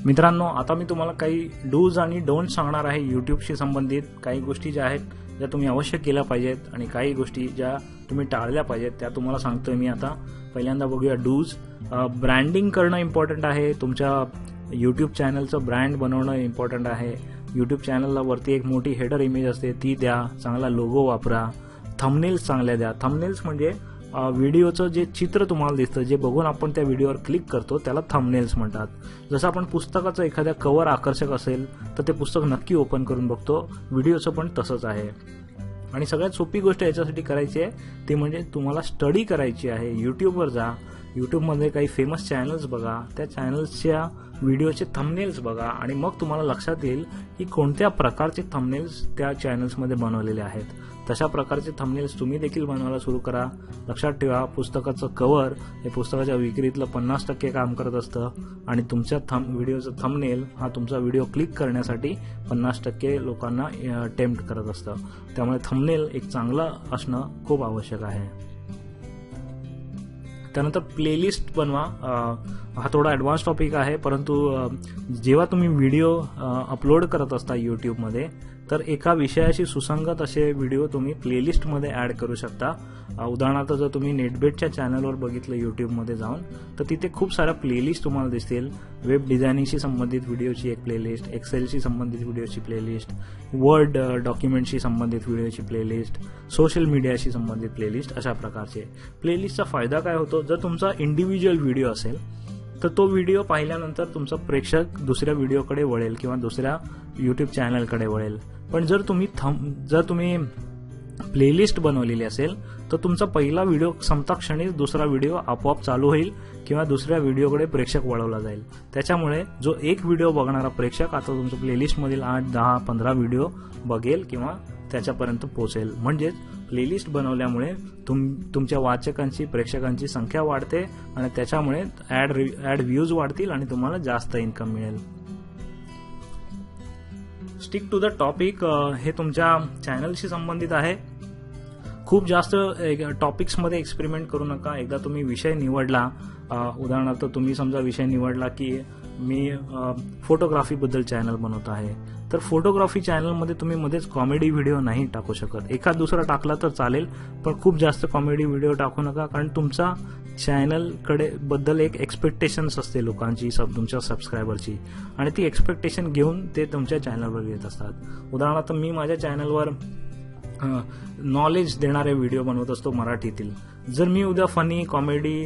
मित्रांनो, आता मी तुम्हाला काही डूज आणि डोंट सांगणार आहे यूट्यूबशी संबंधित. काही गोष्टी ज्या आहेत ज्या तुम्ही अवश्य केल्या पाहिजेत आणि काही गोष्टी ज्या तुम्ही टाळल्या पाहिजेत त्या तुम्हाला सांगतोय मी आता. पहिल्यांदा बघूया डूज. ब्रँडिंग करणं इम्पॉर्टंट आहे. तुमच्या यूट्यूब चॅनलचं ब्रँड बनवणं इम्पॉर्टंट आहे. यूट्यूब चॅनलला वरती एक मोठी हेडर इमेज असते ती द्या. चांगला लोगो वापरा. थंबनेल्स चांगल्या द्या. थंबनेल्स म्हणजे व्हिडिओचं जे चित्र तुम्हाला दिसतं, जे बघून आपण त्या व्हिडिओवर क्लिक करतो त्याला थंबनेल्स म्हणतात. जसं आपण पुस्तकाचं एखाद्या कव्हर आकर्षक असेल तर ते पुस्तक नक्की ओपन करून बघतो. व्हिडिओचं पण तसंच आहे. आणि सगळ्यात सोपी गोष्ट याच्यासाठी करायची आहे ती म्हणजे तुम्हाला स्टडी करायची आहे. यूट्यूबवर जा. यूट्यूबमध्ये काही फेमस चॅनल्स बघा. त्या चॅनल्सच्या व्हिडिओचे थंबनेल्स बघा आणि मग तुम्हाला लक्षात येईल की कोणत्या प्रकारचे थंबनेल्स त्या चॅनल्समध्ये बनवलेले आहेत. तशा प्रकारचे थंबनेल्स तुम्ही देखील बनवायला सुरू करा. लक्षात ठेवा, पुस्तकाचं कव्हर हे पुस्तकाच्या विक्रीतलं 50% काम करत असतं आणि तुमच्या व्हिडिओचं थंबनेल हा तुमचा व्हिडिओ क्लिक करण्यासाठी 50% लोकांना टेम्प्ट करत असतं. त्यामुळे थंबनेल एक चांगलं असणं खूप आवश्यक आहे. त्यानंतर प्लेलिस्ट बनवा. हा थोडा ॲडव्हान्स टॉपिक आहे, परंतु जेव्हा तुम्ही व्हिडिओ अपलोड करत असता यूट्यूबमध्ये तर एका विषयाशी सुसंगत असे व्हिडिओ तुम्ही प्लेलिस्टमध्ये ॲड करू शकता. उदाहरणार्थ जर तुम्ही नेटबेटच्या चॅनलवर बघितलं यूट्यूबमध्ये जाऊन तर तिथे खूप साऱ्या प्लेलिस्ट तुम्हाला दिसतील. वेब डिझायनिंगशी संबंधित व्हिडिओची एक प्लेलिस्ट, एक्सेलशी संबंधित व्हिडिओची प्लेलिस्ट, वर्ड डॉक्युमेंटशी संबंधित व्हिडिओची प्लेलिस्ट, सोशल मीडियाशी संबंधित प्लेलिस्ट, अशा प्रकारचे. प्लेलिस्टचा फायदा काय होतो, जर तुमचा इंडिव्हिज्युअल व्हिडिओ असेल तर तो व्हिडिओ पाहिल्यानंतर तुमचा प्रेक्षक दुसऱ्या व्हिडिओकडे वळेल किंवा दुसऱ्या यूट्यूब चॅनलकडे वळेल. पण जर तुम्ही प्लेलिस्ट बनवलेली असेल तर तुमचा पहिला व्हिडिओ संपताक्षणी दुसरा व्हिडिओ आपोआप चालू होईल किंवा दुसऱ्या व्हिडिओकडे प्रेक्षक वळवला जाईल. त्याच्यामुळे जो एक व्हिडिओ बघणारा प्रेक्षक आता तुमच्या प्लेलिस्टमधील 8, 10, 15 व्हिडिओ बघेल किंवा त्याच्यापर्यंत पोहोचेल. म्हणजेच प्लेलिस्ट बनवल्यामुळे तुमच्या वाचकांची, प्रेक्षकांची संख्या वाढते आणि त्याच्यामुळे ॲड व्ह्यूज वाढतील आणि तुम्हाला जास्त इन्कम मिळेल. स्टिक टू द टॉपिक हे तुमच्या चॅनलशी संबंधित आहे. खूप जास्त टॉपिक्समध्ये एक्सपेरिमेंट करू नका. एकदा तुम्ही विषय निवडला, उदाहरणार्थ तुम्ही समजा विषय निवडला की मी फोटोग्राफीबद्दल चॅनल बनवत आहे, तर फोटोग्राफी चॅनलमध्ये तुम्ही मध्येच कॉमेडी व्हिडिओ नाही टाकू शकत. एखाद दुसरा टाकला तर चालेल, पण खूप जास्त कॉमेडी व्हिडिओ टाकू नका, कारण तुमचा चॅनलकडे बद्दल एक एक्सपेक्टेशन्स असते लोकांची, तुमच्या सबस्क्रायबरची, आणि ती एक्सपेक्टेशन घेऊन ते तुमच्या चॅनलवर येत असतात. उदाहरणार्थ मी माझ्या चॅनलवर नॉलेज देणारे व्हिडिओ बनवत असतो मराठीतील. जर मी उद्या फनी, कॉमेडी,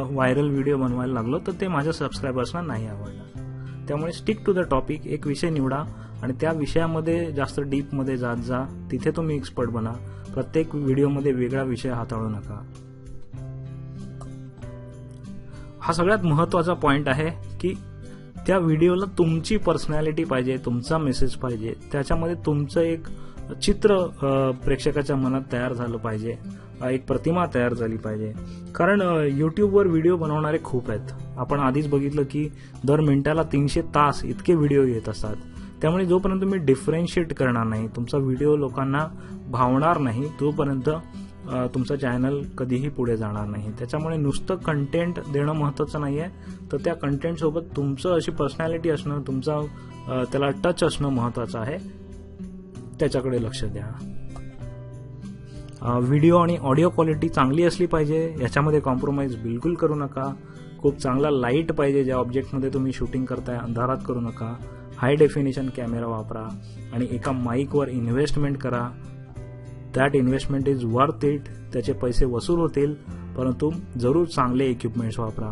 व्हायरल व्हिडिओ बनवायला लागलो तर ते माझ्या सबस्क्रायबर्सना नाही आवडणार. त्यामुळे स्टिक टू द टॉपिक. एक विषय निवडा आणि त्या विषयामध्ये जास्त डीपमध्ये जात जा. तिथे तुम्ही एक्सपर्ट बना. प्रत्येक व्हिडिओमध्ये वेगळा विषय हाताळू नका. हा सगळ्यात महत्वाचा पॉइंट आहे की त्या व्हिडिओला तुमची पर्सनॅलिटी पाहिजे, तुमचा मेसेज पाहिजे, त्याच्यामध्ये तुमचं एक चित्र प्रेक्षकाच्या मनात तयार झालं पाहिजे, एक प्रतिमा तयार झाली पाहिजे. कारण यूट्यूबवर व्हिडिओ बनवणारे खूप आहेत. आपण आधीच बघितलं की दर मिनिटाला 300 तास इतके व्हिडिओ येत असतात. त्यामुळे जोपर्यंत तुम्ही डिफरेन्शिएट करणार नाही, तुमचा व्हिडिओ लोकांना भावणार नाही, तोपर्यंत तुमचं चॅनल कधीही पुढे जाणार नाही. त्याच्यामुळे नुसतं कंटेंट देणं महत्त्वाचं नाही आहे, तर त्या कंटेंटसोबत तुमचं अशी पर्सनॅलिटी असणं, तुमचा त्याला टच असणं महत्त्वाचं आहे. त्याच्याकडे लक्ष द्या. व्हिडिओ आणि ऑडिओ क्वालिटी चांगली असली पाहिजे, याच्यामध्ये कॉम्प्रोमाइज बिलकुल करू नका. खूप चांगला लाईट पाहिजे. ज्या ऑब्जेक्टमध्ये तुम्ही शूटिंग करताय अंधारात करू नका. हाय डेफिनेशन कॅमेरा वापरा आणि एका माईकवर इन्व्हेस्टमेंट करा. That investment is worth it. त्याचे पैसे वसूल होतील, परंतु जरूर चांगले इक्विपमेंट्स वापरा.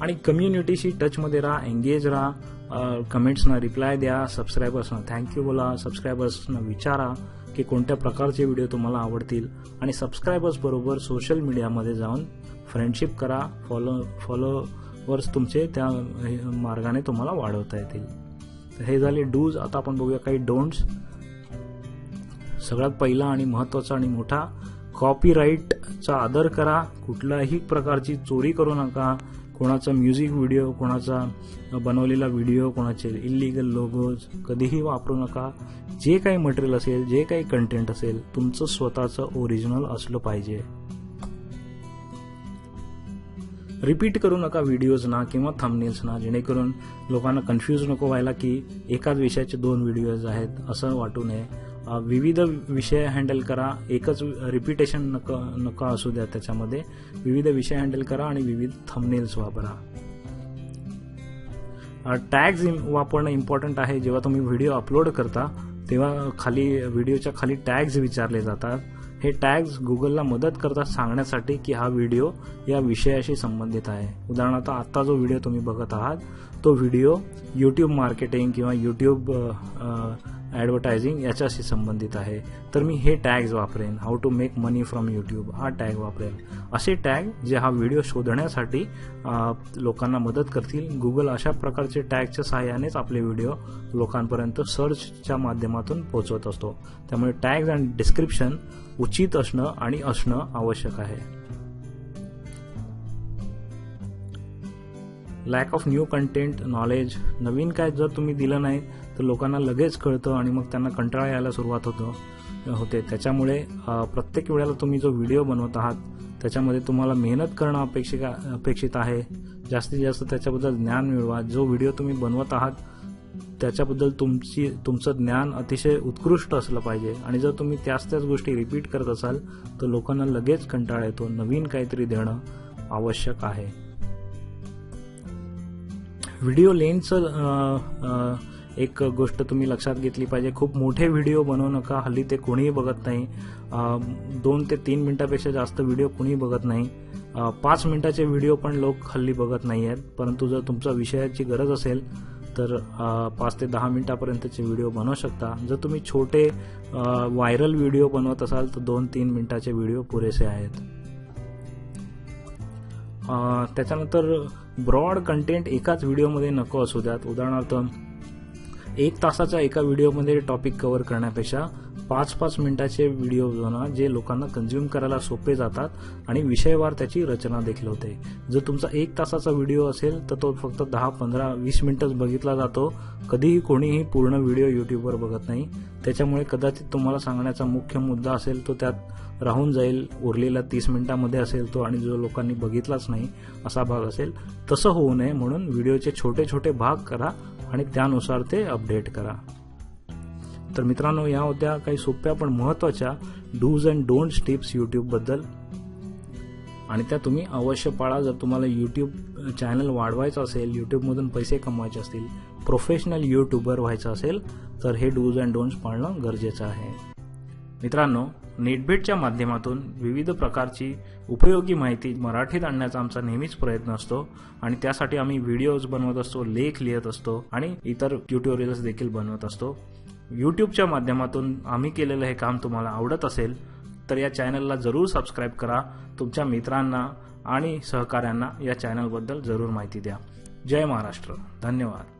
आणि कम्युनिटीशी टचमध्ये राहा, एंगेज राहा. कमेंट्सना रिप्लाय द्या, सबस्क्रायबर्सना थँक्यू बोला, सबस्क्रायबर्सना विचारा की कोणत्या प्रकारचे व्हिडिओ तुम्हाला आवडतील आणि सबस्क्रायबर्स बरोबर सोशल मीडियामध्ये जाऊन फ्रेंडशिप करा. फॉलोवर्स तुमचे त्या मार्गाने तुम्हाला वाढवता येतील. तर हे झाले डूज. आता आपण बघूया काही डोंट्स. सगळ्यात पहिला आणि महत्त्वाचा आणि मोठा, कॉपीराईटचा आदर करा. कुठल्याही प्रकारची चोरी करू नका. कोणाचा म्युझिक व्हिडिओ, कोणाचा बनवलेला व्हिडिओ, कोणाचे इल्लीगल लोगोज कधीही वापरू नका. जे काही मटेरियल असेल, जे काही कंटेंट असेल, तुमचं स्वतःचं ओरिजिनल असलं पाहिजे. रिपीट करू नका व्हिडिओजना किंवा थंबनेल्सना, जेणेकरून लोकांना कन्फ्यूज नको व्हायला की एकाच विषयाचे 2 व्हिडिओज आहेत असं वाटू नये. विविध विषय हँडल करा, एकच रिपिटेशन नका असू द्या त्याच्यामध्ये. विविध विषय हँडल करा आणि विविध थंबनेल्स वापरा. टॅग्स वापरणं इम्पॉर्टंट आहे. जेव्हा तुम्ही व्हिडिओ अपलोड करता तेव्हा व्हिडिओच्या खाली टॅग्स विचारले जातात. हे टॅग्स गुगलला मदत करतात सांगण्यासाठी की हा व्हिडिओ या विषयाशी संबंधित आहे. उदाहरणार्थ आता जो व्हिडिओ तुम्ही बघत आहात तो व्हिडिओ यूट्यूब मार्केटिंग किंवा यूट्यूब ॲडव्हर्टायझिंग याच्याशी संबंधित आहे, तर मी हे टॅग्स वापरेन. How to make money from YouTube हा टॅग वापरेन. असे टॅग जे हा व्हिडिओ शोधण्यासाठी लोकांना मदत करतील. गुगल अशा प्रकारचे टॅगच्या सहाय्यानेच आपले व्हिडिओ लोकांपर्यंत सर्चच्या माध्यमातून पोहोचवत असतो. त्यामुळे टॅग्स आणि डिस्क्रिप्शन उचित असणं आणि असणं आवश्यक आहे. Lack of new content knowledge. नवीन काय जर तुम्ही दिलं नाही तर लोकांना लगेच कळतं आणि मग त्यांना कंटाळा यायला सुरुवात होते. त्याच्यामुळे प्रत्येक वेळेला तुम्ही जो व्हिडिओ बनवत आहात त्याच्यामध्ये तुम्हाला मेहनत करणं अपेक्षित आहे. जास्तीत जास्त त्याच्याबद्दल ज्ञान मिळवा. जो व्हिडिओ तुम्ही बनवत आहात त्याच्याबद्दल तुमचं ज्ञान अतिशय उत्कृष्ट असलं पाहिजे. आणि जर तुम्ही त्याच गोष्टी रिपीट करत असाल तर लोकांना लगेच कंटाळा येतो. नवीन काहीतरी देणं आवश्यक आहे. व्हिडिओ लेन्थचं एक गोष्ट तुम्ही लक्षात घेतली पाहिजे. खूप मोठे व्हिडिओ बनवू नका. हल्ली ते कोणीही बघत नाही. 2 ते 3 मिनिटापेक्षा जास्त व्हिडिओ कोणी बघत नाही. 5 मिनिटाचे व्हिडिओ पण लोक हल्ली बघत नाही आहेत. परंतु जर तुमच्या विषयाची गरज असेल तर 5 ते 10 मिनिटापर्यंतचे व्हिडिओ बनवू शकता. जर तुम्ही छोटे व्हायरल व्हिडिओ बनवत असाल तर 2-3 मिनिटाचे व्हिडिओ पुरेसे आहेत. त्याच्यानंतर ब्रॉड कंटेंट एकाच व्हिडिओमध्ये नको असू द्यात. उदाहरणार्थ 1 तासाच्या एका व्हिडिओमध्ये टॉपिक कव्हर करण्यापेक्षा 5-5 मिनिटाचे व्हिडिओ बनवा जे लोकांना कन्झ्युम करायला सोपे जातात आणि विषयवार त्याची रचना देखील होते. जर तुमचा 1 तासाचा व्हिडिओ असेल तर तो फक्त 10, 15, 20 मिनिटच बघितला जातो. कधीही कोणीही पूर्ण व्हिडिओ युट्यूबवर बघत नाही. त्याच्यामुळे कदाचित तुम्हाला सांगण्याचा मुख्य मुद्दा असेल तो त्यात राहून जाईल. उरलेला 30 मिनिटांमध्ये असेल तो आणि जो लोकांनी बघितलाच नाही असा भाग असेल. तसं होऊ नये म्हणून व्हिडिओचे छोटे छोटे भाग करा आणि त्यानुसार ते अपडेट करा. तर मित्रांनो, या होत्या काही सोप्या पण महत्त्वाच्या डूज अँड डोंट्स टिप्स यूट्यूबबद्दल आणि त्या तुम्ही अवश्य पाळा. जर तुम्हाला यूट्यूब चॅनल वाढवायचं असेल, यूट्यूबमधून पैसे कमवायचे असतील, प्रोफेशनल यूट्यूबर व्हायचं असेल तर हे डूज अँड डोंट्स पाळणं गरजेचं आहे. मित्रांनो, नेटबीटच्या माध्यमातून विविध प्रकारची उपयोगी माहिती मराठीत आणण्याचा आमचा नेहमीच प्रयत्न असतो आणि त्यासाठी आम्ही व्हिडिओज बनवत असतो, लेख लिहित असतो आणि इतर ट्युटोरियल्स देखील बनवत असतो. यूट्यूबच्या माध्यमातून आम्ही केलेलं हे काम तुम्हाला आवडत असेल तर या चॅनलला जरूर सबस्क्राईब करा. तुमच्या मित्रांना आणि सहकाऱ्यांना या चॅनलबद्दल जरूर माहिती द्या. जय महाराष्ट्र. धन्यवाद.